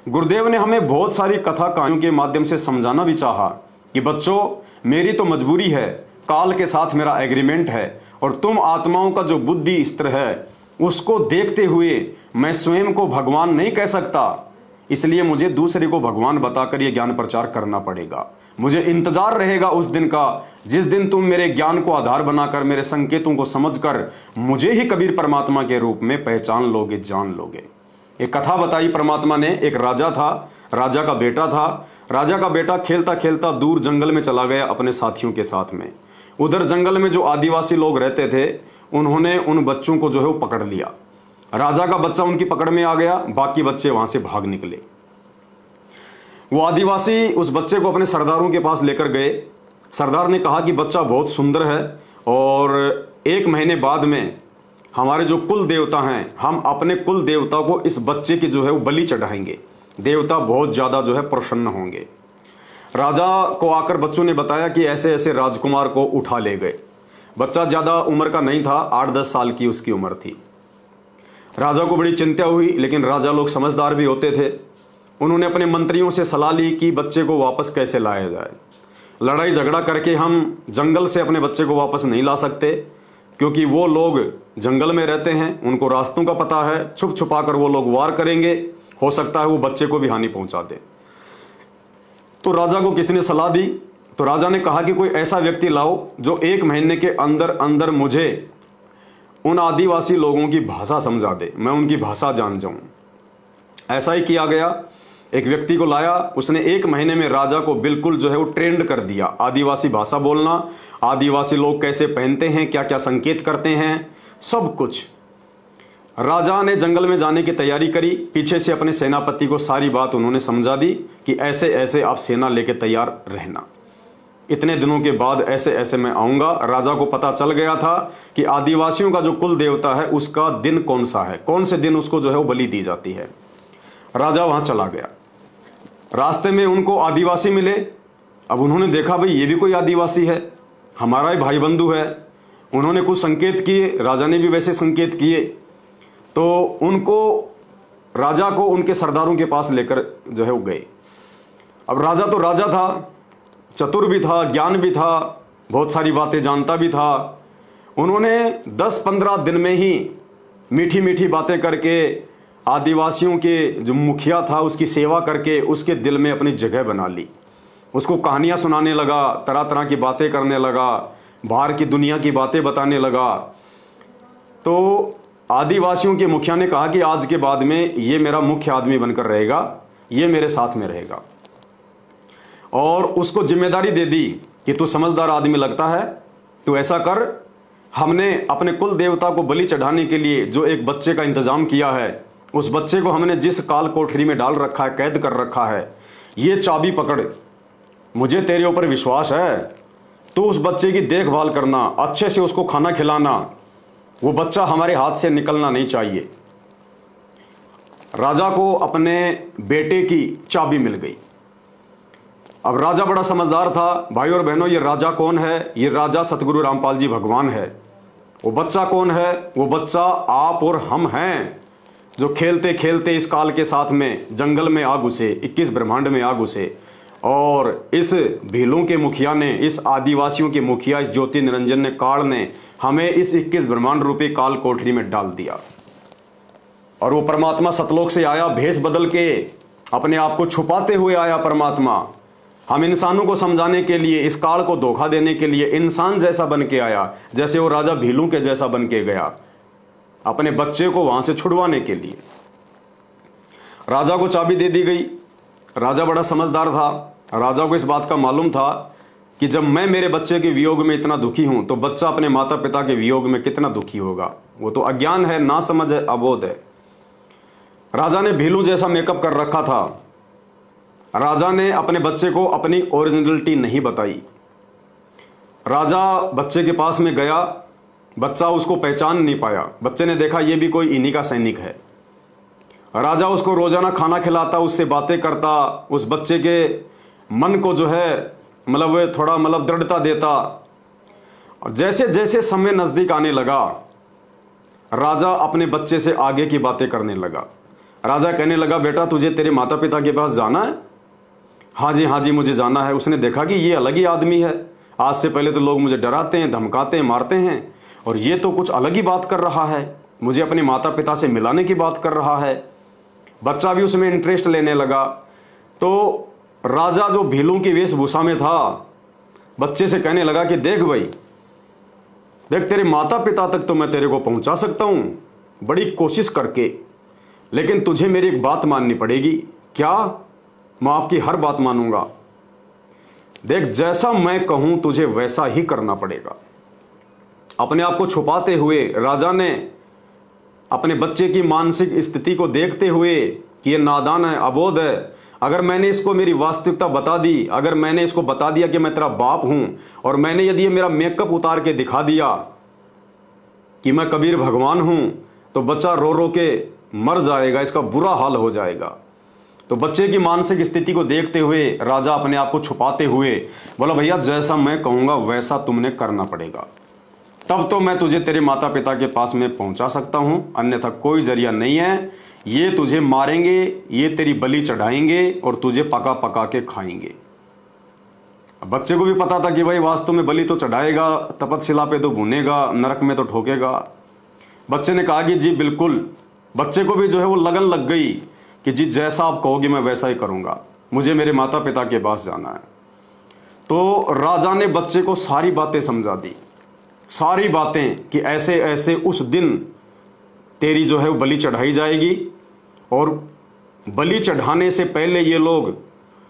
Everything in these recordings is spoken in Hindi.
गुरुदेव ने हमें बहुत सारी कथा कहानियों के माध्यम से समझाना भी चाहा कि बच्चों, मेरी तो मजबूरी है, काल के साथ मेरा एग्रीमेंट है, और तुम आत्माओं का जो बुद्धि स्तर है उसको देखते हुए मैं स्वयं को भगवान नहीं कह सकता, इसलिए मुझे दूसरे को भगवान बताकर यह ज्ञान प्रचार करना पड़ेगा। मुझे इंतजार रहेगा उस दिन का जिस दिन तुम मेरे ज्ञान को आधार बनाकर, मेरे संकेतों को समझकर मुझे ही कबीर परमात्मा के रूप में पहचान लोगे, जान लोगे। एक कथा बताई परमात्मा ने। एक राजा था, राजा का बेटा था। राजा का बेटा खेलता खेलता दूर जंगल में चला गया अपने साथियों के साथ में। उधर जंगल में जो आदिवासी लोग रहते थे उन्होंने उन बच्चों को जो है वो पकड़ लिया। राजा का बच्चा उनकी पकड़ में आ गया, बाकी बच्चे वहां से भाग निकले। वो आदिवासी उस बच्चे को अपने सरदारों के पास लेकर गए। सरदार ने कहा कि बच्चा बहुत सुंदर है और 1 महीने बाद में हमारे जो कुल देवता हैं, हम अपने कुल देवता को इस बच्चे की जो है वो बलि चढ़ाएंगे, देवता बहुत ज्यादा जो है प्रसन्न होंगे। राजा को आकर बच्चों ने बताया कि ऐसे ऐसे राजकुमार को उठा ले गए। बच्चा ज्यादा उम्र का नहीं था, 8-10 साल की उसकी उम्र थी। राजा को बड़ी चिंता हुई, लेकिन राजा लोग समझदार भी होते थे। उन्होंने अपने मंत्रियों से सलाह ली कि बच्चे को वापस कैसे लाया जाए। लड़ाई झगड़ा करके हम जंगल से अपने बच्चे को वापस नहीं ला सकते, क्योंकि वो लोग जंगल में रहते हैं, उनको रास्तों का पता है, छुप छुपा कर वो लोग वार करेंगे, हो सकता है वो बच्चे को भी हानि पहुंचा दे। तो राजा को किसी ने सलाह दी, तो राजा ने कहा कि कोई ऐसा व्यक्ति लाओ जो 1 महीने के अंदर अंदर मुझे उन आदिवासी लोगों की भाषा समझा दे, मैं उनकी भाषा जान जाऊं। ऐसा ही किया गया। एक व्यक्ति को लाया, उसने 1 महीने में राजा को बिल्कुल जो है वो ट्रेंड कर दिया, आदिवासी भाषा बोलना, आदिवासी लोग कैसे पहनते हैं, क्या क्या संकेत करते हैं, सब कुछ। राजा ने जंगल में जाने की तैयारी करी। पीछे से अपने सेनापति को सारी बात उन्होंने समझा दी कि ऐसे ऐसे आप सेना लेके तैयार रहना, इतने दिनों के बाद ऐसे ऐसे मैं आऊंगा। राजा को पता चल गया था कि आदिवासियों का जो कुल देवता है उसका दिन कौन सा है, कौन से दिन उसको जो है वो बलि दी जाती है। राजा वहां चला गया। रास्ते में उनको आदिवासी मिले। अब उन्होंने देखा भाई ये भी कोई आदिवासी है, हमारा ही भाई बंधु है। उन्होंने कुछ संकेत किए, राजा ने भी वैसे संकेत किए। तो उनको, राजा को उनके सरदारों के पास लेकर जो है वो गए। अब राजा तो राजा था, चतुर भी था, ज्ञान भी था, बहुत सारी बातें जानता भी था। उन्होंने 10-15 दिन में ही मीठी मीठी बातें करके आदिवासियों के जो मुखिया था उसकी सेवा करके उसके दिल में अपनी जगह बना ली। उसको कहानियां सुनाने लगा, तरह तरह की बातें करने लगा, बाहर की दुनिया की बातें बताने लगा। तो आदिवासियों के मुखिया ने कहा कि आज के बाद में ये मेरा मुख्य आदमी बनकर रहेगा, ये मेरे साथ में रहेगा, और उसको जिम्मेदारी दे दी कि तू समझदार आदमी लगता है, तू ऐसा कर, हमने अपने कुल देवता को बलि चढ़ाने के लिए जो एक बच्चे का इंतजाम किया है, उस बच्चे को हमने जिस काल कोठरी में डाल रखा है, कैद कर रखा है, ये चाबी पकड़, मुझे तेरे ऊपर विश्वास है, तू उस बच्चे की देखभाल करना, अच्छे से उसको खाना खिलाना, वो बच्चा हमारे हाथ से निकलना नहीं चाहिए। राजा को अपने बेटे की चाबी मिल गई। अब राजा बड़ा समझदार था। भाई और बहनों, ये राजा कौन है? ये राजा सतगुरु रामपाल जी भगवान है। वो बच्चा कौन है? वो बच्चा आप और हम हैं, जो खेलते खेलते इस काल के साथ में जंगल में आ घुसे, 21 ब्रह्मांड में आ घुसे, और इस भीलों के मुखिया ने, इस आदिवासियों के मुखिया, इस ज्योति निरंजन ने, काल ने हमें इस 21 ब्रह्मांड रूपी काल कोठरी में डाल दिया। और वो परमात्मा सतलोक से आया, भेष बदल के, अपने आप को छुपाते हुए आया परमात्मा। हम इंसानों को समझाने के लिए, इस काल को धोखा देने के लिए इंसान जैसा बन के आया, जैसे वो राजा भीलू के जैसा बन के गया, अपने बच्चे को वहां से छुड़वाने के लिए। राजा को चाबी दे दी गई। राजा बड़ा समझदार था। राजा को इस बात का मालूम था कि जब मैं मेरे बच्चे के वियोग में इतना दुखी हूं, तो बच्चा अपने माता पिता के वियोग में कितना दुखी होगा। वो तो अज्ञान है, ना समझ है, अबोध है। राजा ने भीलू जैसा मेकअप कर रखा था। राजा ने अपने बच्चे को अपनी ओरिजिनलिटी नहीं बताई। राजा बच्चे के पास में गया, बच्चा उसको पहचान नहीं पाया। बच्चे ने देखा ये भी कोई इन्हीं का सैनिक है। राजा उसको रोजाना खाना खिलाता, उससे बातें करता, उस बच्चे के मन को जो है थोड़ा दृढ़ता देता। और जैसे जैसे समय नजदीक आने लगा, राजा अपने बच्चे से आगे की बातें करने लगा। राजा कहने लगा, बेटा तुझे तेरे माता पिता के पास जाना है? हाँ जी मुझे जाना है। उसने देखा कि ये अलग ही आदमी है। आज से पहले तो लोग मुझे डराते हैं, धमकाते हैं, मारते हैं, और ये तो कुछ अलग ही बात कर रहा है, मुझे अपने माता पिता से मिलाने की बात कर रहा है। बच्चा भी उसमें इंटरेस्ट लेने लगा। तो राजा जो भीलों की वेशभूषा में था, बच्चे से कहने लगा कि देख भाई, देख तेरे माता पिता तक तो मैं तेरे को पहुंचा सकता हूं बड़ी कोशिश करके, लेकिन तुझे मेरी एक बात माननी पड़ेगी। क्या? मैं आपकी हर बात मानूंगा। देख, जैसा मैं कहूं तुझे वैसा ही करना पड़ेगा। अपने आप को छुपाते हुए राजा ने अपने बच्चे की मानसिक स्थिति को देखते हुए कि ये नादान है, अबोध है, अगर मैंने इसको मेरी वास्तविकता बता दी, अगर मैंने इसको बता दिया कि मैं तेरा बाप हूं, और मैंने यदि ये मेरा मेकअप उतार के दिखा दिया कि मैं कबीर भगवान हूं, तो बच्चा रो रो के मर जाएगा, इसका बुरा हाल हो जाएगा। तो बच्चे की मानसिक स्थिति को देखते हुए राजा अपने आप को छुपाते हुए बोला, भैया जैसा मैं कहूंगा वैसा तुमने करना पड़ेगा, तब तो मैं तुझे तेरे माता पिता के पास में पहुंचा सकता हूं, अन्यथा कोई जरिया नहीं है। ये तुझे मारेंगे, ये तेरी बलि चढ़ाएंगे और तुझे पका पका के खाएंगे। बच्चे को भी पता था कि भाई वास्तव में बलि तो चढ़ाएगा, तपतशिला पे तो भुनेगा, नरक में तो ठोकेगा। बच्चे ने कहा कि जी बिल्कुल। बच्चे को भी जो है वो लगन लग गई कि जी जैसा आप कहोगे मैं वैसा ही करूंगा, मुझे मेरे माता पिता के पास जाना है। तो राजा ने बच्चे को सारी बातें समझा दी, सारी बातें कि ऐसे ऐसे उस दिन तेरी जो है वो बलि चढ़ाई जाएगी, और बलि चढ़ाने से पहले ये लोग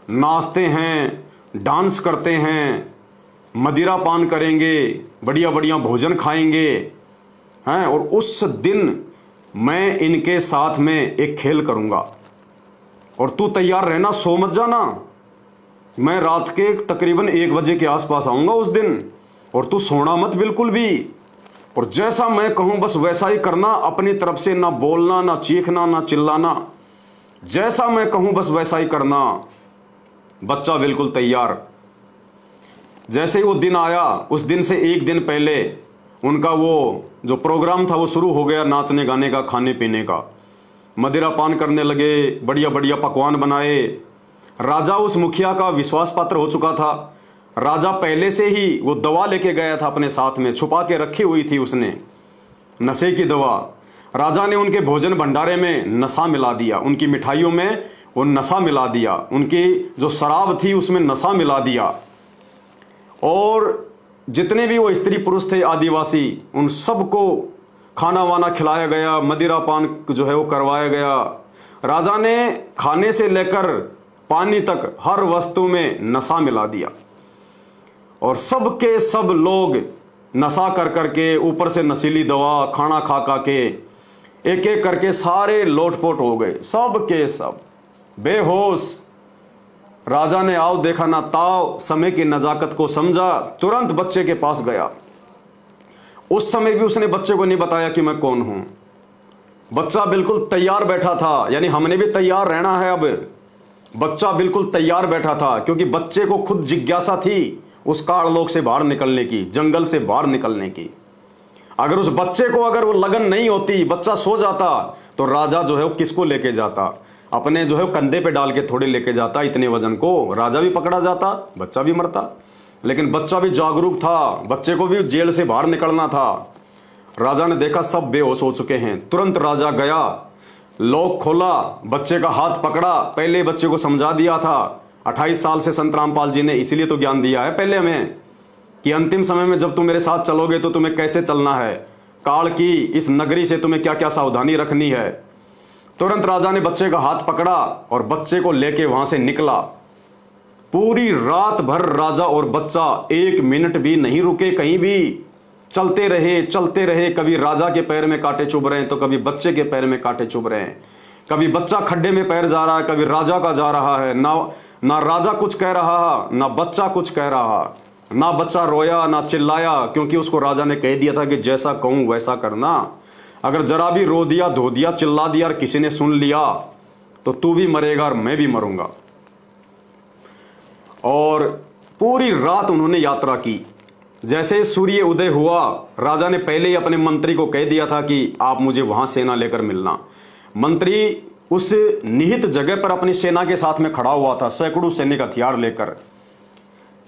नाचते हैं, डांस करते हैं, मदिरा पान करेंगे, बढ़िया बढ़िया भोजन खाएंगे हैं, और उस दिन मैं इनके साथ में एक खेल करूंगा, और तू तैयार रहना, सो मत जाना। मैं रात के तकरीबन 1 बजे के आसपास आऊंगा उस दिन, और तू सोना मत बिल्कुल भी, और जैसा मैं कहूं बस वैसा ही करना, अपनी तरफ से ना बोलना, ना चीखना, ना चिल्लाना, जैसा मैं कहूं बस वैसा ही करना। बच्चा बिल्कुल तैयार। जैसे ही वो दिन आया, उस दिन से 1 दिन पहले उनका वो जो प्रोग्राम था वो शुरू हो गया, नाचने गाने का, खाने पीने का। मदिरा पान करने लगे, बढ़िया बढ़िया पकवान बनाए। राजा उस मुखिया का विश्वास पात्र हो चुका था। राजा पहले से ही वो दवा लेके गया था अपने साथ में, छुपा के रखी हुई थी उसने, नशे की दवा। राजा ने उनके भोजन भंडारे में नशा मिला दिया, उनकी मिठाइयों में वो नशा मिला दिया, उनकी जो शराब थी उसमें नशा मिला दिया, और जितने भी वो स्त्री पुरुष थे आदिवासी, उन सबको खाना वाना खिलाया गया, मदिरा पान जो है वो करवाया गया। राजा ने खाने से लेकर पानी तक हर वस्तु में नशा मिला दिया, और सब के सब लोग नशा कर करके, ऊपर से नशीली दवा, खाना खा खा के एक एक करके सारे लोटपोट हो गए, सब के सब बेहोश। राजा ने आओ देखा ना ताव, समय की नजाकत को समझा, तुरंत बच्चे के पास गया। उस समय भी उसने बच्चे को नहीं बताया कि मैं कौन हूं। बच्चा बिल्कुल तैयार बैठा था, यानी हमने भी तैयार रहना है। अब बच्चा बिल्कुल तैयार बैठा था, क्योंकि बच्चे को खुद जिज्ञासा थी उस काललोक से बाहर निकलने की, जंगल से बाहर निकलने की। अगर उस बच्चे को अगर वो लगन नहीं होती, बच्चा सो जाता, तो राजा जो है वो किसको लेके जाता? अपने जो है कंधे पे डाल के थोड़े लेके जाता, इतने वजन को राजा भी पकड़ा जाता, बच्चा भी मरता। लेकिन बच्चा भी जागरूक था, बच्चे को भी जेल से बाहर निकलना था। राजा ने देखा सब बेहोश हो चुके हैं, तुरंत राजा गया, लॉक खोला, बच्चे का हाथ पकड़ा। पहले बच्चे को समझा दिया था, 28 साल से संत रामपाल जी ने इसीलिए तो ज्ञान दिया है पहले हमें, कि अंतिम समय में जब तुम मेरे साथ चलोगे तो तुम्हें कैसे चलना है, काल की इस नगरी से तुम्हें क्या क्या सावधानी रखनी है। तुरंत राजा ने बच्चे का हाथ पकड़ा और बच्चे को लेके वहां से निकला। पूरी रात भर राजा और बच्चा 1 मिनट भी नहीं रुके, कहीं भी चलते रहे चलते रहे। कभी राजा के पैर में कांटे चुभ रहे हैं, तो कभी बच्चे के पैर में कांटे चुभ रहे हैं। कभी बच्चा खड्डे में पैर जा रहा है, कभी राजा का जा रहा है। ना राजा कुछ कह रहा, ना बच्चा कुछ कह रहा, ना बच्चा रोया ना चिल्लाया, क्योंकि उसको राजा ने कह दिया था कि जैसा कहूं वैसा करना। अगर जरा भी रो दिया, धो दिया, चिल्ला दिया और किसी ने सुन लिया तो तू भी मरेगा और मैं भी मरूंगा। और पूरी रात उन्होंने यात्रा की। जैसे सूर्य उदय हुआ, राजा ने पहले ही अपने मंत्री को कह दिया था कि आप मुझे वहां सेना लेकर मिलना। मंत्री उस निहित जगह पर अपनी सेना के साथ में खड़ा हुआ था, सैकड़ों सैनिक हथियार लेकर।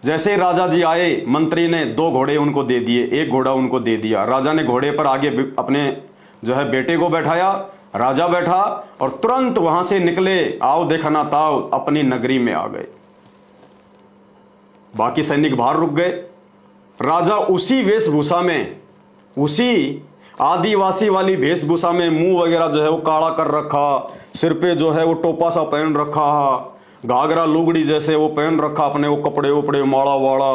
जैसे ही राजा जी आए, मंत्री ने 2 घोड़े उनको दे दिए, 1 घोड़ा उनको दे दिया। राजा ने घोड़े पर आगे अपने जो है बेटे को बैठाया, राजा बैठा और तुरंत वहां से निकले, आओ देखा ना ताओ, अपनी नगरी में आ गए। बाकी सैनिक बाहर रुक गए। राजा उसी वेशभूषा में, उसी आदिवासी वाली वेशभूषा में, मुंह वगैरह जो है वो काला कर रखा, सिर पे जो है वो टोपा सा पहन रखा, घाघरा लुगड़ी जैसे वो पहन रखा, अपने वो कपड़े उपड़े माड़ा वाड़ा,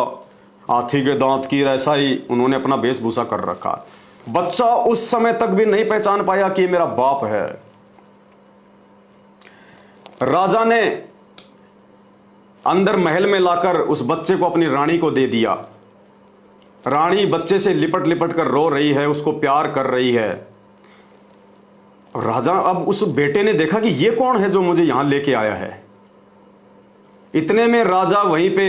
हाथी के दांत की, ऐसा ही उन्होंने अपना वेशभूषा कर रखा। बच्चा उस समय तक भी नहीं पहचान पाया कि ये मेरा बाप है। राजा ने अंदर महल में लाकर उस बच्चे को अपनी रानी को दे दिया। रानी बच्चे से लिपट लिपट कर रो रही है, उसको प्यार कर रही है। राजा, अब उस बेटे ने देखा कि ये कौन है जो मुझे यहां लेके आया है। इतने में राजा वहीं पे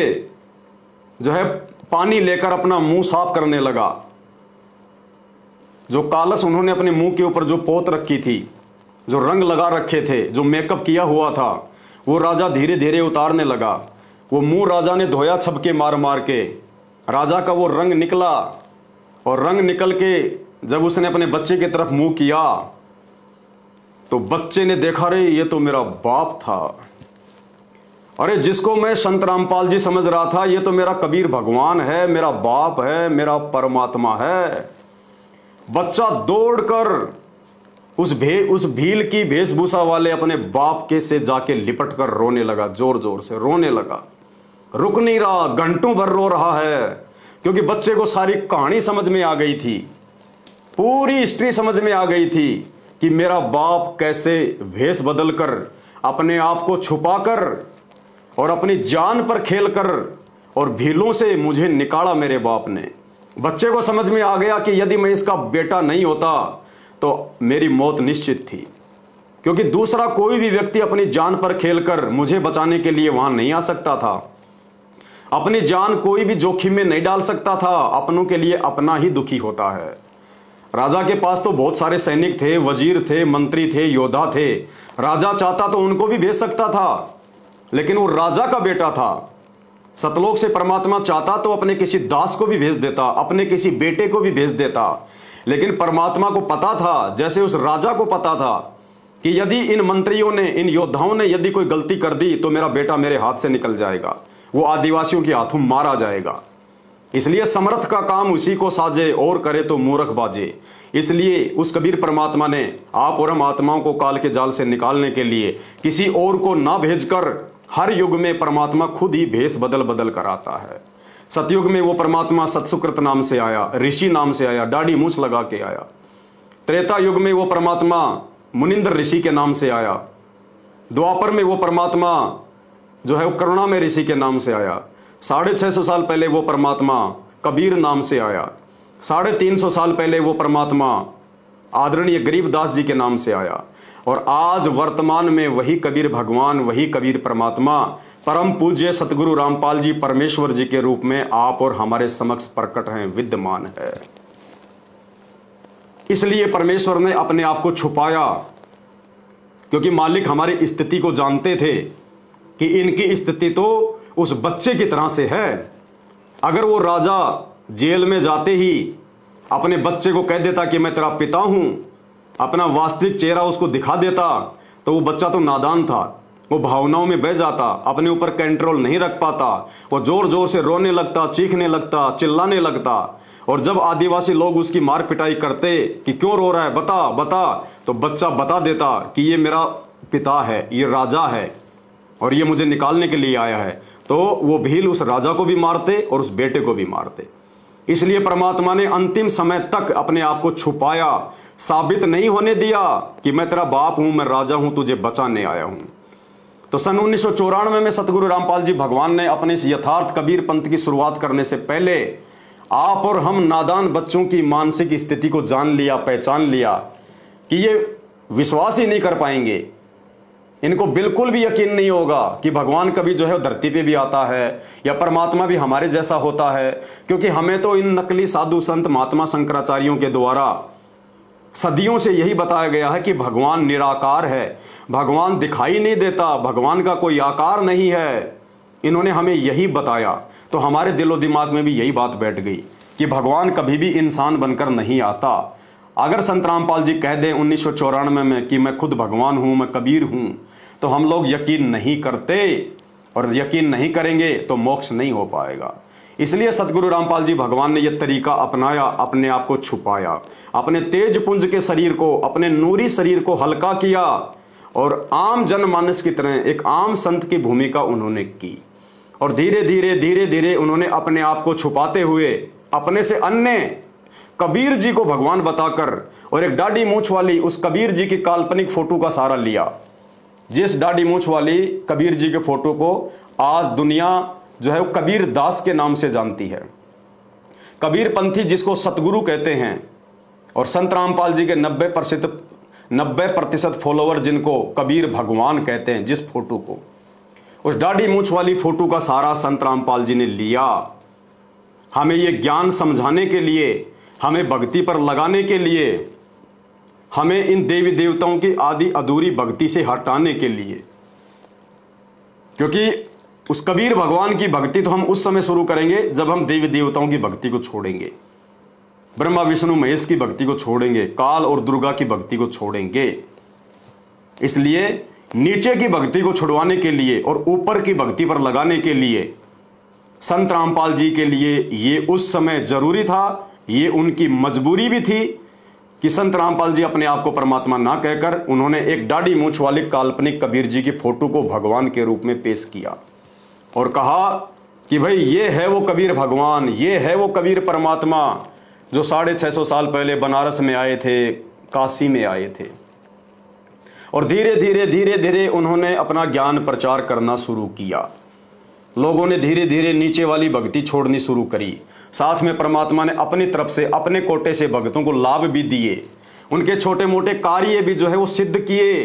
जो है पानी लेकर अपना मुंह साफ करने लगा। जो कालस उन्होंने अपने मुंह के ऊपर जो पोत रखी थी, जो रंग लगा रखे थे, जो मेकअप किया हुआ था, वो राजा धीरे धीरे उतारने लगा। वो मुंह राजा ने धोया छपके मार मार के। राजा का वो रंग निकला और रंग निकल के जब उसने अपने बच्चे की तरफ मुंह किया तो बच्चे ने देखा, रे ये तो मेरा बाप था। अरे जिसको मैं संत रामपाल जी समझ रहा था, ये तो मेरा कबीर भगवान है, मेरा बाप है, मेरा परमात्मा है। बच्चा दौड़कर उस भील की वेशभूषा वाले अपने बाप के से जाके लिपट कर रोने लगा, जोर जोर से रोने लगा। रुक नहीं रहा, घंटों भर रो रहा है, क्योंकि बच्चे को सारी कहानी समझ में आ गई थी, पूरी हिस्ट्री समझ में आ गई थी कि मेरा बाप कैसे भेष बदलकर, अपने आप को छुपाकर और अपनी जान पर खेलकर और भीलों से मुझे निकाला मेरे बाप ने। बच्चे को समझ में आ गया कि यदि मैं इसका बेटा नहीं होता तो मेरी मौत निश्चित थी, क्योंकि दूसरा कोई भी व्यक्ति अपनी जान पर खेलकर मुझे बचाने के लिए वहां नहीं आ सकता था। अपनी जान कोई भी जोखिम में नहीं डाल सकता था, अपनों के लिए अपना ही दुखी होता है। राजा के पास तो बहुत सारे सैनिक थे, वजीर थे, मंत्री थे, योद्धा थे। राजा चाहता तो उनको भी भेज सकता था, लेकिन वो राजा का बेटा था। सतलोक से परमात्मा चाहता तो अपने किसी दास को भी भेज देता, अपने किसी बेटे को भी भेज देता, लेकिन परमात्मा को पता था, जैसे उस राजा को पता था कि यदि इन मंत्रियों ने, इन योद्धाओं ने यदि कोई गलती कर दी तो मेरा बेटा मेरे हाथ से निकल जाएगा, वो आदिवासियों के हाथों मारा जाएगा। इसलिए समर्थ का काम उसी को साजे, और करे तो मूर्ख बाजे। इसलिए उस कबीर परमात्मा ने आप और हम आत्माओं को काल के जाल से निकालने के लिए किसी और को ना भेजकर हर युग में परमात्मा खुद ही भेष बदल बदल कर आता है। सतयुग में वो परमात्मा सतसुकृत नाम से आया, ऋषि नाम से आया, दाढ़ी मूछ लगा के आया। त्रेता युग में वो परमात्मा मुनिंद्र ऋषि के नाम से आया। द्वापर में वो परमात्मा जो है वो करुणा में ऋषि के नाम से आया। 650 साल पहले वो परमात्मा कबीर नाम से आया। 350 साल पहले वो परमात्मा आदरणीय गरीबदास जी के नाम से आया। और आज वर्तमान में वही कबीर भगवान, वही कबीर परमात्मा परम पूज्य सतगुरु रामपाल जी परमेश्वर जी के रूप में आप और हमारे समक्ष प्रकट हैं, विद्यमान है। इसलिए परमेश्वर ने अपने आप को छुपाया, क्योंकि मालिक हमारी स्थिति को जानते थे कि इनकी स्थिति तो उस बच्चे की तरह से है। अगर वो राजा जेल में जाते ही अपने बच्चे को कह देता कि मैं तेरा पिता हूं, अपना वास्तविक चेहरा उसको दिखा देता, तो वो बच्चा तो नादान था, वो भावनाओं में बह जाता, अपने ऊपर कंट्रोल नहीं रख पाता, वो जोर जोर से रोने लगता, चीखने लगता, चिल्लाने लगता। और जब आदिवासी लोग उसकी मार पिटाई करते कि क्यों रो रहा है, बता बता, तो बच्चा बता देता कि ये मेरा पिता है, ये राजा है और ये मुझे निकालने के लिए आया है। तो वो भील उस राजा को भी मारते और उस बेटे को भी मारते। इसलिए परमात्मा ने अंतिम समय तक अपने आप को छुपाया, साबित नहीं होने दिया कि मैं तेरा बाप हूं, मैं राजा हूं, तुझे बचाने आया हूं। तो सन 1994 में सतगुरु रामपाल जी भगवान ने अपने इस यथार्थ कबीर पंथ की शुरुआत करने से पहले आप और हम नादान बच्चों की मानसिक स्थिति को जान लिया, पहचान लिया कि ये विश्वास ही नहीं कर पाएंगे, इनको बिल्कुल भी यकीन नहीं होगा कि भगवान कभी जो है धरती पे भी आता है या परमात्मा भी हमारे जैसा होता है। क्योंकि हमें तो इन नकली साधु संत महात्मा शंकराचार्यों के द्वारा सदियों से यही बताया गया है कि भगवान निराकार है, भगवान दिखाई नहीं देता, भगवान का कोई आकार नहीं है। इन्होंने हमें यही बताया, तो हमारे दिलो दिमाग में भी यही बात बैठ गई कि भगवान कभी भी इंसान बनकर नहीं आता। अगर संत रामपाल जी कह दें 1994 में कि मैं खुद भगवान हूं, मैं कबीर हूं, तो हम लोग यकीन नहीं करते, और यकीन नहीं करेंगे तो मोक्ष नहीं हो पाएगा। इसलिए सतगुरु रामपाल जी भगवान ने यह तरीका अपनाया, अपने आप को छुपाया, अपने तेज पुंज के शरीर को, अपने नूरी शरीर को हल्का किया, और आम जनमानस की तरह एक आम संत की भूमिका उन्होंने की। और धीरे धीरे उन्होंने अपने आप को छुपाते हुए अपने से अन्य कबीर जी को भगवान बताकर, और एक दाढ़ी मूछ वाली उस कबीर जी की काल्पनिक फोटो का सहारा लिया, जिस दाढ़ी मूछ वाली कबीर जी के फोटो को आज दुनिया जो है वो कबीर दास के नाम से जानती है। कबीर पंथी जिसको सतगुरु कहते हैं, और संत रामपाल जी के 90% फॉलोवर जिनको कबीर भगवान कहते हैं, जिस फोटो को, उस दाढ़ी मूछ वाली फोटो का सहारा संत रामपाल जी ने लिया, हमें ये ज्ञान समझाने के लिए, हमें भक्ति पर लगाने के लिए, हमें इन देवी देवताओं की आदि अधूरी भक्ति से हटाने के लिए। क्योंकि उस कबीर भगवान की भक्ति तो हम उस समय शुरू करेंगे जब हम देवी देवताओं की भक्ति को छोड़ेंगे, ब्रह्मा विष्णु महेश की भक्ति को छोड़ेंगे, काल और दुर्गा की भक्ति को छोड़ेंगे। इसलिए नीचे की भक्ति को छुड़वाने के लिए और ऊपर की भक्ति पर लगाने के लिए संत रामपाल जी के लिए ये उस समय जरूरी था, ये उनकी मजबूरी भी थी कि संत रामपाल जी अपने आप को परमात्मा ना कहकर उन्होंने एक दाढ़ी मूछ वाले काल्पनिक कबीर जी की फोटो को भगवान के रूप में पेश किया और कहा कि भाई ये है वो कबीर भगवान, ये है वो कबीर परमात्मा जो 650 साल पहले बनारस में आए थे, काशी में आए थे। और धीरे धीरे उन्होंने अपना ज्ञान प्रचार करना शुरू किया। लोगों ने धीरे धीरे नीचे वाली भक्ति छोड़नी शुरू करी। साथ में परमात्मा ने अपनी तरफ से, अपने कोटे से भक्तों को लाभ भी दिए, उनके छोटे मोटे कार्य भी जो है वो सिद्ध किए,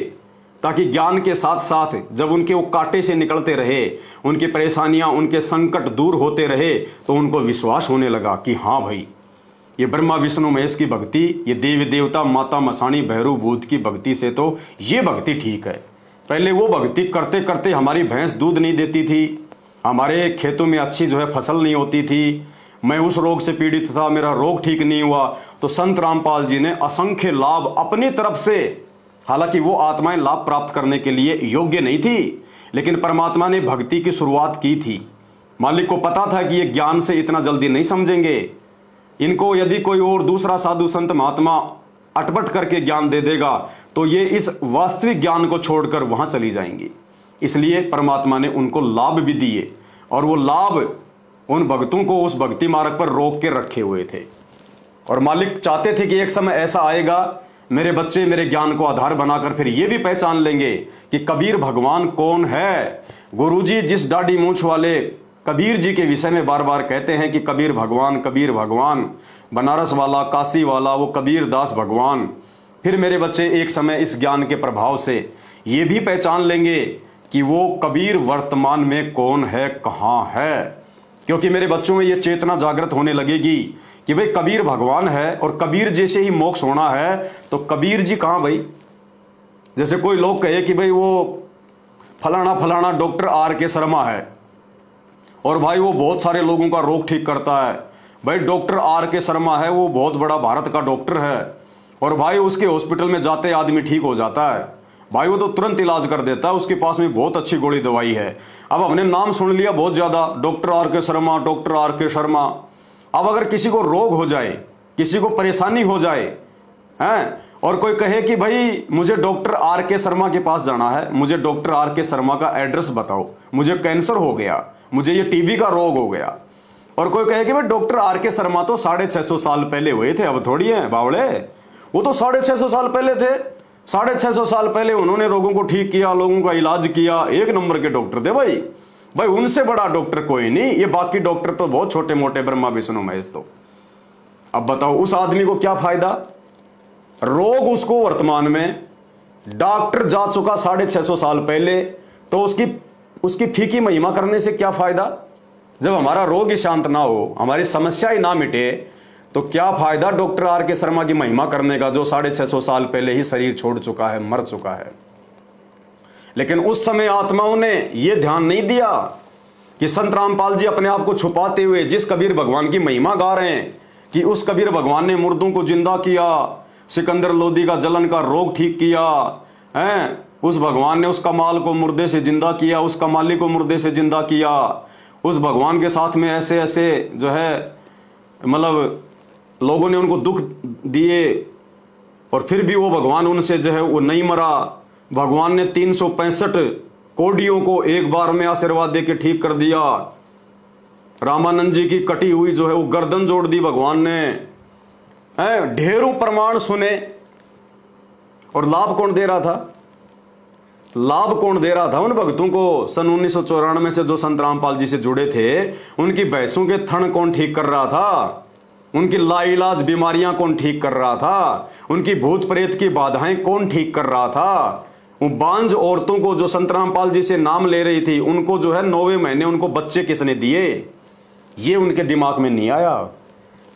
ताकि ज्ञान के साथ साथ जब उनके वो कांटे से निकलते रहे, उनकी परेशानियां, उनके संकट दूर होते रहे, तो उनको विश्वास होने लगा कि हाँ भाई, ये ब्रह्मा विष्णु महेश की भक्ति, ये देवी देवता माता मसाणी भैरव भूत की भक्ति से तो ये भक्ति ठीक है। पहले वो भक्ति करते करते हमारी भैंस दूध नहीं देती थी, हमारे खेतों में अच्छी जो है फसल नहीं होती थी, मैं उस रोग से पीड़ित था, मेरा रोग ठीक नहीं हुआ। तो संत रामपाल जी ने असंख्य लाभ अपनी तरफ से, हालांकि वो आत्माएं लाभ प्राप्त करने के लिए योग्य नहीं थी, लेकिन परमात्मा ने भक्ति की शुरुआत की थी। मालिक को पता था कि ये ज्ञान से इतना जल्दी नहीं समझेंगे, इनको यदि कोई और दूसरा साधु संत महात्मा अटपट करके ज्ञान दे देगा तो ये इस वास्तविक ज्ञान को छोड़कर वहां चली जाएंगी। इसलिए परमात्मा ने उनको लाभ भी दिए, और वो लाभ उन भक्तों को उस भक्ति मार्ग पर रोक के रखे हुए थे। और मालिक चाहते थे कि एक समय ऐसा आएगा, मेरे बच्चे मेरे ज्ञान को आधार बनाकर फिर ये भी पहचान लेंगे कि कबीर भगवान कौन है। गुरुजी जिस दाढ़ी मूछ वाले कबीर जी के विषय में बार बार कहते हैं कि कबीर भगवान, बनारस वाला, काशी वाला, वो कबीर दास भगवान, फिर मेरे बच्चे एक समय इस ज्ञान के प्रभाव से ये भी पहचान लेंगे कि वो कबीर वर्तमान में कौन है, कहाँ है। क्योंकि मेरे बच्चों में ये चेतना जागृत होने लगेगी कि भाई कबीर भगवान है और कबीर जैसे ही मोक्ष होना है, तो कबीर जी कहाँ भाई। जैसे कोई लोग कहे कि भाई वो फलाना डॉक्टर R.K. शर्मा है और भाई वो बहुत सारे लोगों का रोग ठीक करता है। भाई डॉक्टर R.K. शर्मा है, वो बहुत बड़ा भारत का डॉक्टर है, और भाई उसके हॉस्पिटल में जाते आदमी ठीक हो जाता है, भाई वो तो तुरंत इलाज कर देता है, उसके पास में बहुत अच्छी गोली दवाई है। अब हमने नाम सुन लिया बहुत ज्यादा, doctor R.K. Sharma, doctor R.K. Sharma. अब अगर किसी को रोग हो जाए, किसी को परेशानी हो जाए हैं, और कोई कहे कि भाई मुझे डॉक्टर R.K. शर्मा के पास जाना है, मुझे डॉक्टर R.K. शर्मा का एड्रेस बताओ, मुझे कैंसर हो गया, मुझे ये टीबी का रोग हो गया, और कोई कहे कि भाई डॉक्टर R.K. शर्मा तो 650 साल पहले हुए थे, अब थोड़ी है बावड़े, वो तो 650 साल पहले थे, 650 साल पहले उन्होंने लोगों को ठीक किया, लोगों का इलाज किया, एक नंबर के डॉक्टर थे भाई उनसे बड़ा डॉक्टर कोई नहीं, ये बाकी डॉक्टर तो बहुत छोटे मोटे, ब्रह्मा विष्णु महेश। तो अब बताओ उस आदमी को क्या फायदा, रोग उसको वर्तमान में, डॉक्टर जा चुका 650 साल पहले, तो उसकी फीकी महिमा करने से क्या फायदा। जब हमारा रोग ही शांत ना हो, हमारी समस्या ही ना मिटे, तो क्या फायदा डॉक्टर आर के शर्मा की महिमा करने का, जो 650 साल पहले ही शरीर छोड़ चुका है, मर चुका है। लेकिन उस समय आत्माओं ने यह ध्यान नहीं दिया कि संत रामपाल जी अपने आप को छुपाते हुए जिस कबीर भगवान की महिमा गा रहे हैं कि उस कबीर भगवान ने मुर्दों को जिंदा किया, सिकंदर लोदी का जलन का रोग ठीक किया है, उस भगवान ने उस कमाल को मुर्दे से जिंदा किया, उस कमाली को मुर्दे से जिंदा किया, उस भगवान के साथ में ऐसे ऐसे जो है मतलब लोगों ने उनको दुख दिए और फिर भी वो भगवान उनसे जो है वो नहीं मरा। भगवान ने 365 कोडियों को एक बार में आशीर्वाद देके ठीक कर दिया। रामानंद जी की कटी हुई जो है वो गर्दन जोड़ दी भगवान ने। ढेरों प्रमाण सुने और लाभ कौन दे रहा था? लाभ कौन दे रहा था उन भक्तों को? सन 1994 से जो संत रामपाल जी से जुड़े थे, उनकी भैंसों के थन कौन ठीक कर रहा था? उनकी लाइलाज बीमारियां कौन ठीक कर रहा था? उनकी भूत प्रेत की बाधाएं कौन ठीक कर रहा था? वो बांझ औरतों को जो संत रामपाल जी से नाम ले रही थी, उनको जो है 9वें महीने उनको बच्चे किसने दिए? ये उनके दिमाग में नहीं आया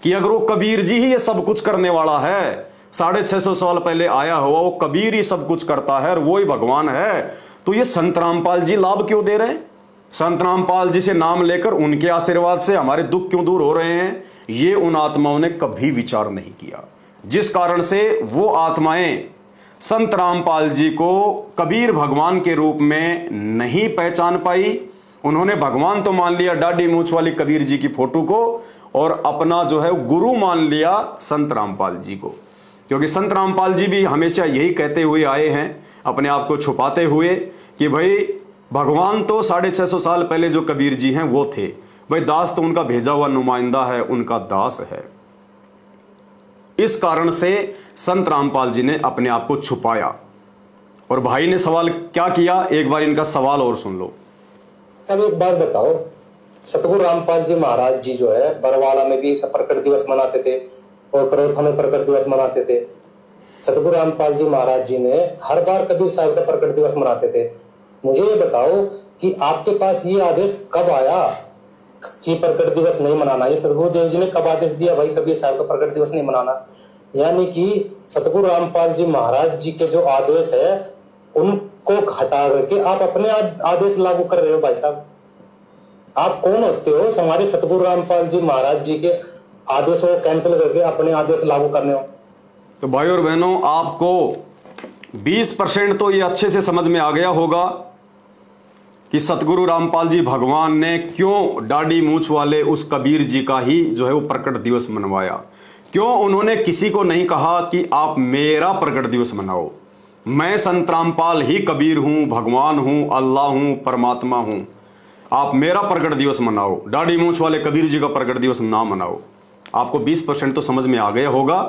कि अगर वो कबीर जी ही ये सब कुछ करने वाला है, 650 साल पहले आया हुआ वो कबीर ही सब कुछ करता है और वो ही भगवान है, तो ये संत रामपाल जी लाभ क्यों दे रहे हैं? संत रामपाल जी से नाम लेकर उनके आशीर्वाद से हमारे दुख क्यों दूर हो रहे हैं? ये उन आत्माओं ने कभी विचार नहीं किया, जिस कारण से वो आत्माएं संत रामपाल जी को कबीर भगवान के रूप में नहीं पहचान पाई। उन्होंने भगवान तो मान लिया दाढ़ी मूंछ वाली कबीर जी की फोटो को, और अपना जो है गुरु मान लिया संत रामपाल जी को। क्योंकि संत रामपाल जी भी हमेशा यही कहते हुए आए हैं, अपने आप को छुपाते हुए, कि भाई भगवान तो 650 साल पहले जो कबीर जी हैं वो थे, भाई दास तो उनका भेजा हुआ नुमाइंदा है, उनका दास है। इस कारण से संत रामपाल जी ने अपने आप को छुपाया। और भाई ने सवाल क्या किया, एक बार इनका सवाल और सुन लो। अब एक बात बताओ, सतगुरु रामपाल जी महाराज जी जो है बरवाड़ा में भी प्रकट दिवस मनाते थे और करोथा में प्रकट दिवस मनाते थे। सतगुरु रामपाल जी महाराज जी ने हर बार कबीर साहब का प्रकट दिवस मनाते थे। मुझे ये बताओ कि आपके पास ये आदेश कब आया कि प्रकट दिवस नहीं मनाना? ये सतगुरु देव जी ने कब आदेश दिया भाई कबीर साहब का प्रकट दिवस नहीं मनाना? यानी कि सतगुरु रामपाल जी महाराज जी के जो आदेश है उनको हटा करके आप अपने आदेश लागू कर रहे हो। भाई साहब आप कौन होते हो हमारे सतगुरु रामपाल जी महाराज जी के आदेश को कैंसिल करके अपने आदेश लागू करने हो? तो भाई और बहनों, आपको 20% तो ये अच्छे से समझ में आ गया होगा कि सतगुरु रामपाल जी भगवान ने क्यों दाढ़ी मूंछ वाले उस कबीर जी का ही जो है वो प्रकट दिवस मनवाया। क्यों उन्होंने किसी को नहीं कहा कि आप मेरा प्रकट दिवस मनाओ, मैं संत रामपाल ही कबीर हूं, भगवान हूं, अल्लाह हूं, परमात्मा हूं, आप मेरा प्रकट दिवस मनाओ, दाढ़ी मूंछ वाले कबीर जी का प्रकट दिवस ना मनाओ। आपको 20% तो समझ में आ गया होगा,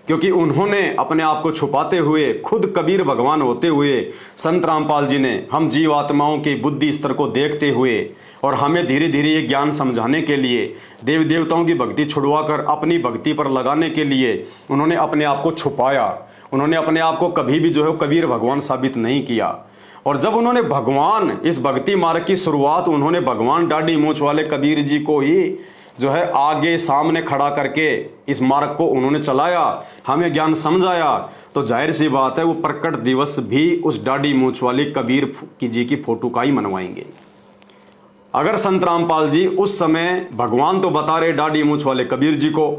क्योंकि उन्होंने अपने आप को छुपाते हुए खुद कबीर भगवान होते हुए संत रामपाल जी ने हम जीव आत्माओं की बुद्धि स्तर को देखते हुए और हमें धीरे धीरे ये ज्ञान समझाने के लिए, देव देवताओं की भक्ति छुड़वाकर अपनी भक्ति पर लगाने के लिए उन्होंने अपने आप को छुपाया। उन्होंने अपने आप को कभी भी जो है कबीर भगवान साबित नहीं किया। और जब उन्होंने भगवान इस भक्ति मार्ग की शुरुआत उन्होंने भगवान दाढ़ी मूंछ वाले कबीर जी को ही जो है आगे सामने खड़ा करके इस मार्ग को उन्होंने चलाया, हमें ज्ञान समझाया, तो जाहिर सी बात है वो प्रकट दिवस भी उस दाढ़ी मूंछ वाली कबीर जी की फोटो का ही मनवाएंगे। अगर संत रामपाल जी उस समय भगवान तो बता रहे दाढ़ी मूंछ वाले कबीर जी को,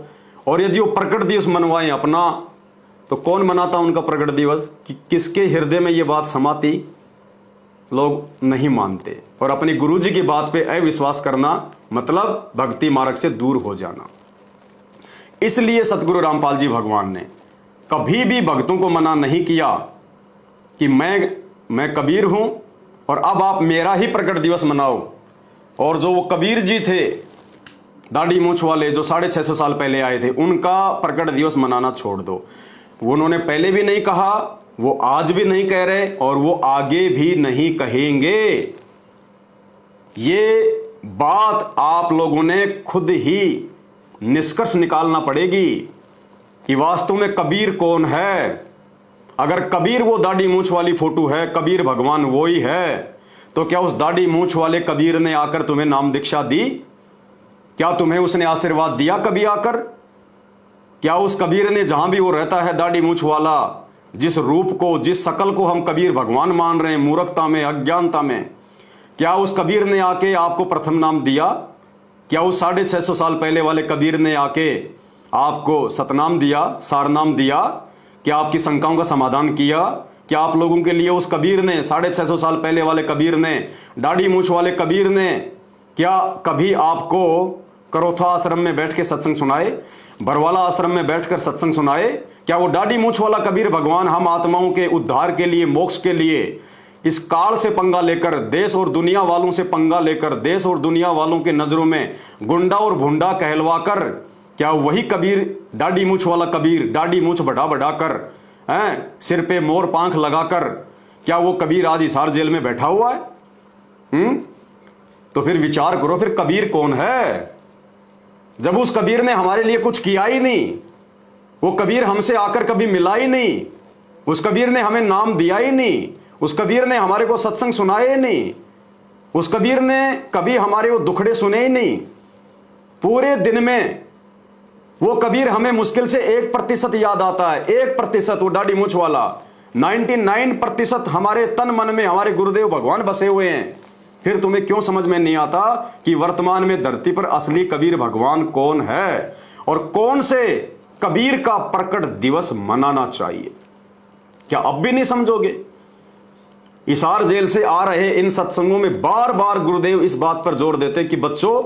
और यदि वो प्रकट दिवस मनवाएं अपना, तो कौन मनाता उनका प्रकट दिवस? कि किसके हृदय में ये बात समाती? लोग नहीं मानते। और अपनी गुरु जी की बात पे अविश्वास करना मतलब भक्ति मार्ग से दूर हो जाना। इसलिए सतगुरु रामपाल जी भगवान ने कभी भी भक्तों को मना नहीं किया कि मैं कबीर हूं और अब आप मेरा ही प्रकट दिवस मनाओ। और जो वो कबीर जी थे दाढ़ी मूंछ वाले जो 650 साल पहले आए थे, उनका प्रकट दिवस मनाना छोड़ दो। वो उन्होंने पहले भी नहीं कहा, वो आज भी नहीं कह रहे और वो आगे भी नहीं कहेंगे। ये बात आप लोगों ने खुद ही निष्कर्ष निकालना पड़ेगी कि वास्तव में कबीर कौन है। अगर कबीर वो दाढ़ी मूंछ वाली फोटो है, कबीर भगवान वो ही है, तो क्या उस दाढ़ी मूंछ वाले कबीर ने आकर तुम्हें नाम दीक्षा दी? क्या तुम्हें उसने आशीर्वाद दिया कभी आकर? क्या उस कबीर ने जहां भी वो रहता है दाढ़ी मूछ वाला, जिस रूप को, जिस शकल को हम कबीर भगवान मान रहे हैं मूर्खता में, अज्ञानता में, क्या उस कबीर ने आके आपको प्रथम नाम दिया? क्या उस 650 साल पहले वाले कबीर ने आके आपको सतनाम दिया, सारनाम दिया? क्या आपकी शंकाओं का समाधान किया? क्या आप लोगों के लिए उस कबीर ने, 650 साल पहले वाले कबीर ने, दाढ़ी मूछ वाले कबीर ने, क्या कभी आपको करोथा आश्रम में बैठ के सत्संग सुनाए, बरवाला आश्रम में बैठकर सत्संग सुनाए? क्या वो दाढ़ी मूछ वाला कबीर भगवान हम आत्माओं के उद्धार के लिए, मोक्ष के लिए इस काल से पंगा लेकर, देश और दुनिया वालों से पंगा लेकर, देश और दुनिया वालों के नजरों में गुंडा और भुंडा कहलवाकर, क्या वही कबीर, दाढ़ी मूछ वाला कबीर, दाढ़ी मूछ बढ़ा बढ़ाकर, सिर पे मोर पांख लगाकर, क्या वो कबीर आज हिसार जेल में बैठा हुआ है? तो फिर विचार करो, फिर कबीर कौन है? जब उस कबीर ने हमारे लिए कुछ किया ही नहीं, वो कबीर हमसे आकर कभी मिला ही नहीं, उस कबीर ने हमें नाम दिया ही नहीं, उस कबीर ने हमारे को सत्संग सुनाए ही नहीं, उस कबीर ने कभी हमारे वो दुखड़े सुने ही नहीं। पूरे दिन में वो कबीर हमें मुश्किल से 1% याद आता है, 1%। वो दाढ़ी मूछ वाला 99% हमारे तन मन में हमारे गुरुदेव भगवान बसे हुए हैं। फिर तुम्हें क्यों समझ में नहीं आता कि वर्तमान में धरती पर असली कबीर भगवान कौन है और कौन से कबीर का प्रकट दिवस मनाना चाहिए? क्या अब भी नहीं समझोगे? हिसार जेल से आ रहे इन सत्संगों में बार बार गुरुदेव इस बात पर जोर देते कि बच्चों,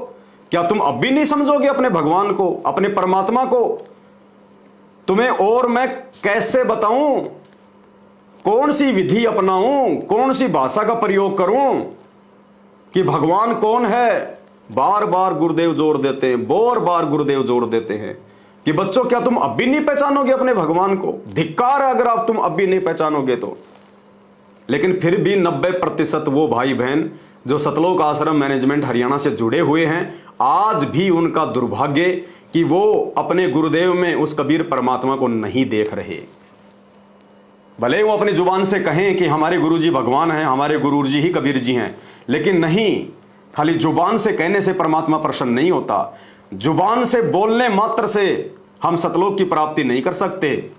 क्या तुम अब भी नहीं समझोगे अपने भगवान को, अपने परमात्मा को? तुम्हें और मैं कैसे बताऊं, कौन सी विधि अपनाऊं, कौन सी भाषा का प्रयोग करूं कि भगवान कौन है? बार बार गुरुदेव जोर देते हैं, बार बार गुरुदेव जोर देते हैं कि बच्चों, क्या तुम अब भी नहीं पहचानोगे अपने भगवान को? धिक्कार है अगर आप तुम अब भी नहीं पहचानोगे तो। लेकिन फिर भी 90% वो भाई बहन जो सतलोक आश्रम मैनेजमेंट हरियाणा से जुड़े हुए हैं, आज भी उनका दुर्भाग्य कि वो अपने गुरुदेव में उस कबीर परमात्मा को नहीं देख रहे। भले वो अपनी जुबान से कहें कि हमारे गुरुजी भगवान हैं, हमारे गुरुजी ही कबीर जी हैं, लेकिन नहीं, खाली जुबान से कहने से परमात्मा प्रसन्न नहीं होता। जुबान से बोलने मात्र से हम सतलोक की प्राप्ति नहीं कर सकते।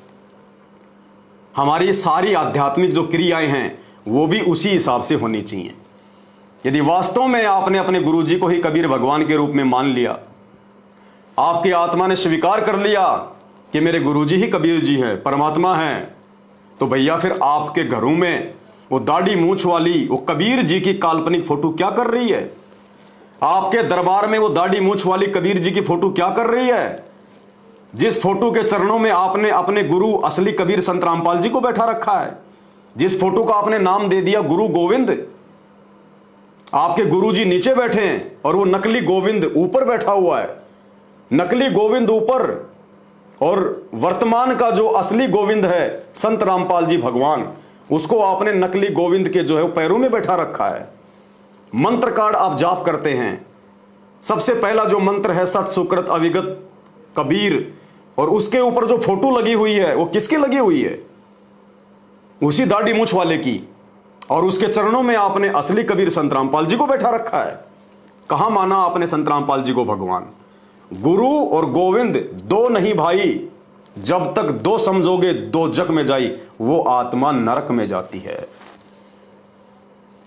हमारी सारी आध्यात्मिक जो क्रियाएं हैं वो भी उसी हिसाब से होनी चाहिए। यदि वास्तव में आपने अपने गुरुजी को ही कबीर भगवान के रूप में मान लिया, आपकी आत्मा ने स्वीकार कर लिया कि मेरे गुरुजी ही कबीर जी हैं, परमात्मा हैं, तो भैया फिर आपके घरों में वो दाढ़ी मूछ वाली वो कबीर जी की काल्पनिक फोटो क्या कर रही है? आपके दरबार में वो दाढ़ी मूछ वाली कबीर जी की फोटो क्या कर रही है? जिस फोटो के चरणों में आपने अपने गुरु असली कबीर संत रामपाल जी को बैठा रखा है, जिस फोटो का आपने नाम दे दिया गुरु गोविंद, आपके गुरु जी नीचे बैठे हैं और वो नकली गोविंद ऊपर बैठा हुआ है। नकली गोविंद ऊपर और वर्तमान का जो असली गोविंद है संत रामपाल जी भगवान, उसको आपने नकली गोविंद के जो है पैरों में बैठा रखा है। मंत्र कार्ड आप जाप करते हैं, सबसे पहला जो मंत्र है सत सुकृत अविगत कबीर, और उसके ऊपर जो फोटो लगी हुई है वो किसकी लगी हुई है? उसी दाढ़ी मूछ वाले की। और उसके चरणों में आपने असली कबीर संत रामपाल जी को बैठा रखा है। कहां माना आपने संत रामपाल जी को भगवान? गुरु और गोविंद दो नहीं भाई, जब तक दो समझोगे दो जग में जाई, वो आत्मा नरक में जाती है।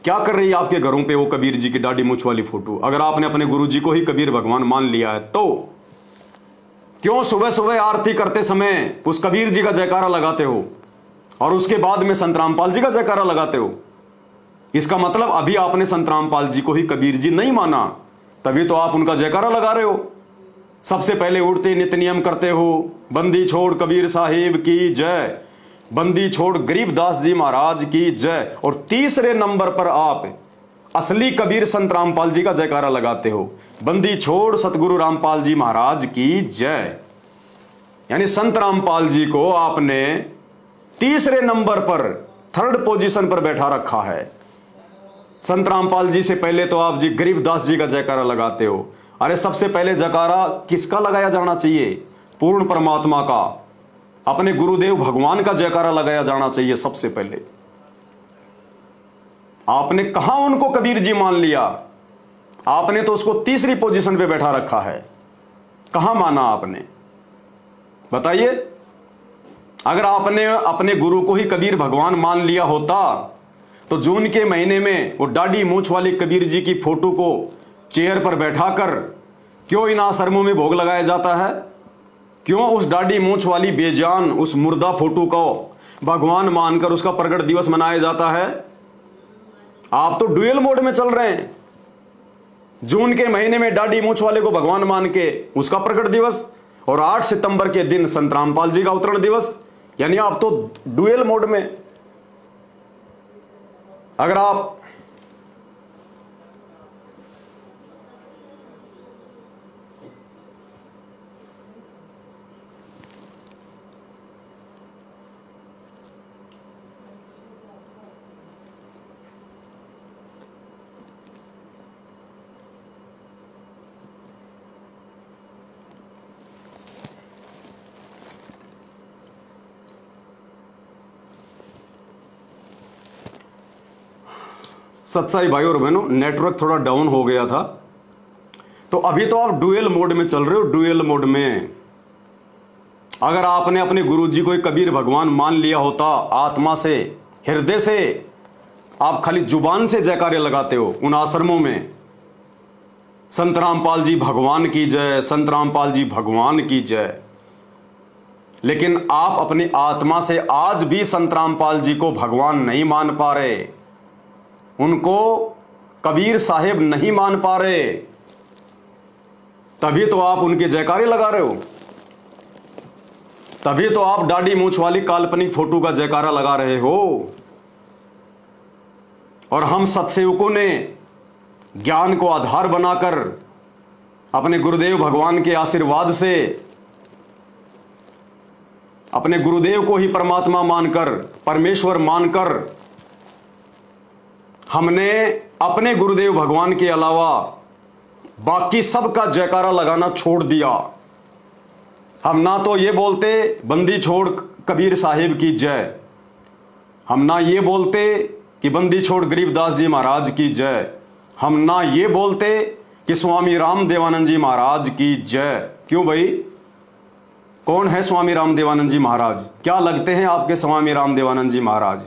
क्या कर रही है आपके घरों पे वो कबीर जी की दाढ़ी मूछ वाली फोटो? अगर आपने अपने गुरु जी को ही कबीर भगवान मान लिया है तो क्यों सुबह सुबह आरती करते समय उस कबीर जी का जयकारा लगाते हो और उसके बाद में संत रामपाल जी का जयकारा लगाते हो? इसका मतलब अभी आपने संत रामपाल जी को ही कबीर जी नहीं माना, तभी तो आप उनका जयकारा लगा रहे हो। सबसे पहले उठते नित्य नियम करते हो, बंदी छोड़ कबीर साहिब की जय, बंदी छोड़ गरीबदास जी महाराज की जय, और तीसरे नंबर पर आप असली कबीर संत रामपाल जी का जयकारा लगाते हो, बंदी छोड़ सतगुरु रामपाल जी महाराज की जय। यानी संत रामपाल जी को आपने तीसरे नंबर पर, थर्ड पोजीशन पर बैठा रखा है। संत रामपाल जी से पहले तो आप जी गरीबदास जी का जयकारा लगाते हो। अरे सबसे पहले जयकारा किसका लगाया जाना चाहिए? पूर्ण परमात्मा का, अपने गुरुदेव भगवान का जयकारा लगाया जाना चाहिए सबसे पहले। आपने कहां उनको कबीर जी मान लिया? आपने तो उसको तीसरी पोजीशन पे बैठा रखा है। कहां माना आपने? बताइए, अगर आपने अपने गुरु को ही कबीर भगवान मान लिया होता तो जून के महीने में वो दाढ़ी मूंछ वाले कबीर जी की फोटो को चेयर पर बैठाकर क्यों इन आश्रमों में भोग लगाया जाता है? क्यों उस दाढ़ी मूंछ वाली बेजान उस मुर्दा फोटो को भगवान मानकर उसका प्रकट दिवस मनाया जाता है? आप तो डुअल मोड में चल रहे हैं। जून के महीने में दाढ़ी मूंछ वाले को भगवान मान के उसका प्रकट दिवस, और 8 सितंबर के दिन संत रामपाल जी का अवतरण दिवस, यानी आप तो डुअल मोड में। अगर आप सच्चाई भाई और बहनों, नेटवर्क थोड़ा डाउन हो गया था, तो अभी तो आप डुअल मोड में चल रहे हो। डुअल मोड में अगर आपने अपने गुरुजी को कबीर भगवान मान लिया होता, आत्मा से, हृदय से, आप खाली जुबान से जयकारे लगाते हो उन आश्रमों में, संत रामपाल जी भगवान की जय, संत रामपाल जी भगवान की जय, लेकिन आप अपनी आत्मा से आज भी संत रामपाल जी को भगवान नहीं मान पा रहे, उनको कबीर साहेब नहीं मान पा रहे, तभी तो आप उनके जयकारे लगा रहे हो, तभी तो आप दाढ़ी मूंछ वाली काल्पनिक फोटो का जयकारा लगा रहे हो। और हम सत्सेवकों ने ज्ञान को आधार बनाकर अपने गुरुदेव भगवान के आशीर्वाद से, अपने गुरुदेव को ही परमात्मा मानकर, परमेश्वर मानकर, हमने अपने गुरुदेव भगवान के अलावा बाकी सब का जयकारा लगाना छोड़ दिया। हम ना तो ये बोलते बंदी छोड़ कबीर साहिब की जय, हम ना ये बोलते कि बंदी छोड़ गरीबदास जी महाराज की जय, हम ना ये बोलते कि स्वामी राम देवानंद जी महाराज की जय। क्यों भाई? कौन है स्वामी राम देवानंद जी महाराज? क्या लगते हैं आपके स्वामी राम देवानंद जी महाराज?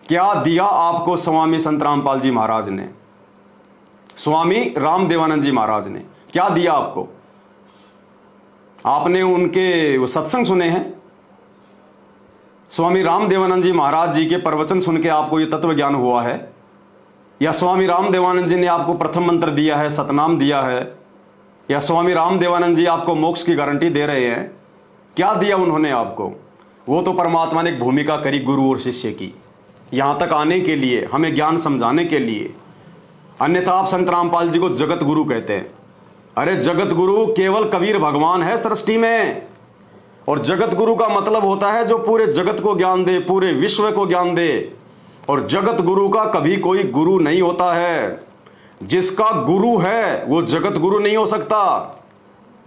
क्या दिया आपको स्वामी संत रामपाल जी महाराज ने? स्वामी राम देवानंद जी महाराज ने क्या दिया आपको? आपने उनके वो सत्संग सुने हैं? स्वामी राम देवानंद जी महाराज जी के प्रवचन सुन के आपको ये तत्व ज्ञान हुआ है? या स्वामी राम देवानंद जी ने आपको प्रथम मंत्र दिया है, सतनाम दिया है? या स्वामी राम देवानंद जी आपको मोक्ष की गारंटी दे रहे हैं? क्या दिया उन्होंने आपको? वो तो परमात्मा ने एक भूमिका करी गुरु और शिष्य की, यहां तक आने के लिए, हमें ज्ञान समझाने के लिए। अन्यथा आप संत रामपाल जी को जगत गुरु कहते हैं। अरे जगत गुरु केवल कबीर भगवान है सृष्टि में, और जगत गुरु का मतलब होता है जो पूरे जगत को ज्ञान दे, पूरे विश्व को ज्ञान दे। और जगत गुरु का कभी कोई गुरु नहीं होता है, जिसका गुरु है वो जगत गुरु नहीं हो सकता।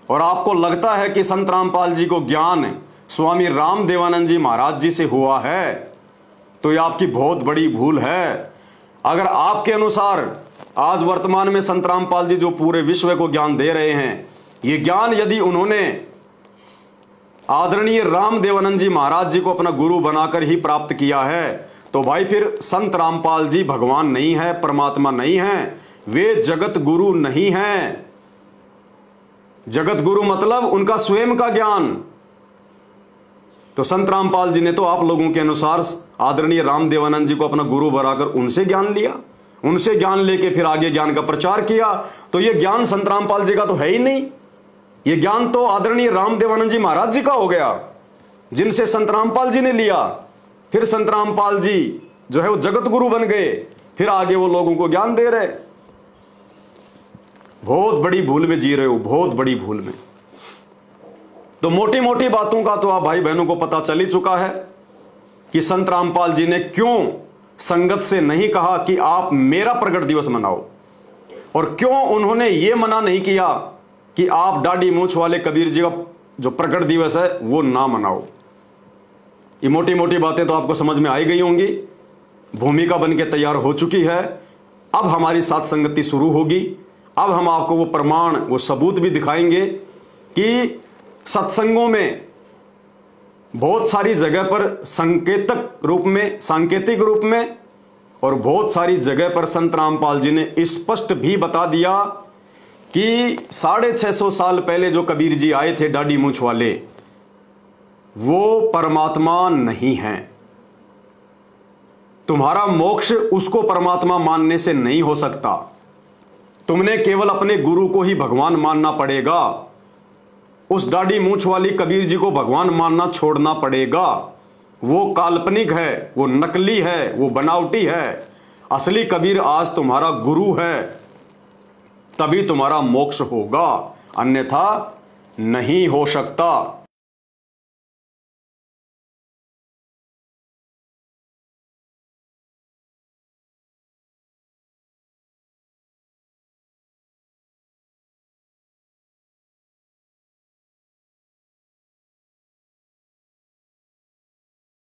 और आपको लगता है कि संत रामपाल जी को ज्ञान स्वामी राम देवानंद जी महाराज जी से हुआ है, तो ये आपकी बहुत बड़ी भूल है। अगर आपके अनुसार आज वर्तमान में संत रामपाल जी जो पूरे विश्व को ज्ञान दे रहे हैं, ये ज्ञान यदि उन्होंने आदरणीय राम देवानंद जी महाराज जी को अपना गुरु बनाकर ही प्राप्त किया है, तो भाई फिर संत रामपाल जी भगवान नहीं है, परमात्मा नहीं है, वे जगत गुरु नहीं हैं। जगत गुरु मतलब उनका स्वयं का ज्ञान। तो संत रामपाल जी ने तो आप लोगों के अनुसार आदरणीय राम देवानंद जी को अपना गुरु बनाकर उनसे ज्ञान लिया, उनसे ज्ञान लेके फिर आगे ज्ञान का प्रचार किया। तो ये ज्ञान संत रामपाल जी का तो है ही नहीं, ये ज्ञान तो आदरणीय राम देवानंद जी महाराज जी का हो गया, जिनसे संत रामपाल जी ने लिया। फिर संत रामपाल जी जो है वो जगत गुरु बन गए, फिर आगे वो लोगों को ज्ञान दे रहे। बहुत बड़ी भूल में जी रहे हो, बहुत बड़ी भूल में। तो मोटी मोटी बातों का तो आप भाई बहनों को पता चल ही चुका है कि संत रामपाल जी ने क्यों संगत से नहीं कहा कि आप मेरा प्रकट दिवस मनाओ, और क्यों उन्होंने ये मना नहीं किया कि आप दाढ़ी मूंछ वाले कबीर जी का जो प्रकट दिवस है वो ना मनाओ। ये मोटी मोटी बातें तो आपको समझ में आई गई होंगी, भूमिका बन के तैयार हो चुकी है। अब हमारी साथ संगति शुरू होगी। अब हम आपको वो प्रमाण, वो सबूत भी दिखाएंगे कि सत्संगों में बहुत सारी जगह पर संकेतक रूप में, सांकेतिक रूप में, और बहुत सारी जगह पर संत रामपाल जी ने स्पष्ट भी बता दिया कि 650 साल पहले जो कबीर जी आए थे दाढ़ी मूंछ वाले, वो परमात्मा नहीं हैं। तुम्हारा मोक्ष उसको परमात्मा मानने से नहीं हो सकता। तुमने केवल अपने गुरु को ही भगवान मानना पड़ेगा। उस दाढ़ी मूंछ वाली कबीर जी को भगवान मानना छोड़ना पड़ेगा। वो काल्पनिक है, वो नकली है, वो बनावटी है। असली कबीर आज तुम्हारा गुरु है, तभी तुम्हारा मोक्ष होगा, अन्यथा नहीं हो सकता।